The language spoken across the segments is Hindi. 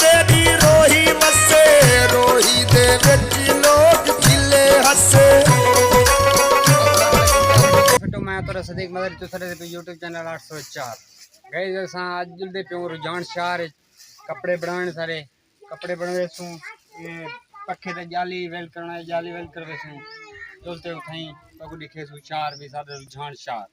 तेरी रोही वसे रोही दे विच लोग खिले हसे। तो मैं तो सदीक मदर दूसरे पे यूट्यूब चैनल 804 गए जैसा आज जुलदे पे रुझान शहर कपड़े बनाने सारे कपड़े बनवे सू ये पखे ते जाली वेल करना जाली वेल करवे सू जुलते उठाई तो दिखे सू चार भी सारे रुझान शहर।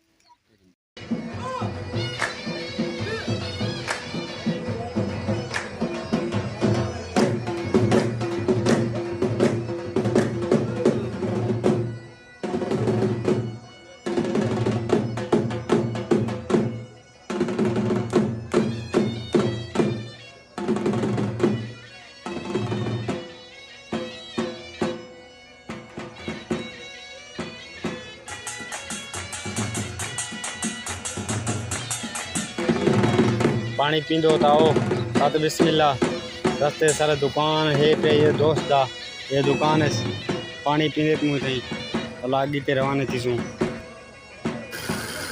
पानी पींदो ताओ साथ बिस्मिल्लाह रास्ते सारा दुकान है पे ये दोस्त दा ये दुकान है पानी पीने मुँह थी लागी पे रवाना थी सू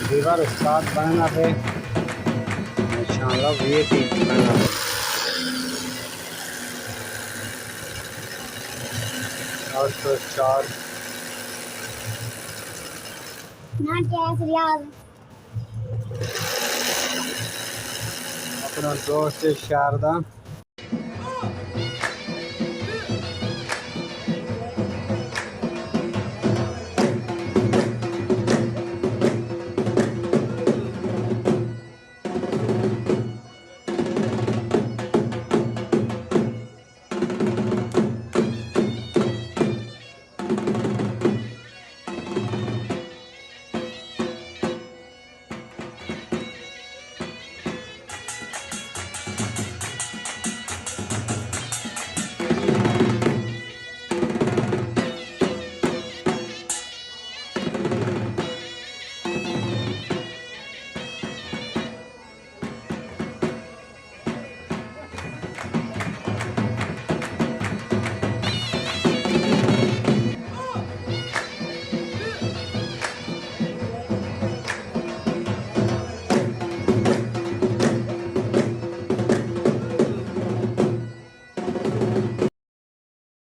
दीवार साथ बनना पे इंशाल्लाह ये थी बनना 804 ना गैस रियाज अपना दोस्त शारदा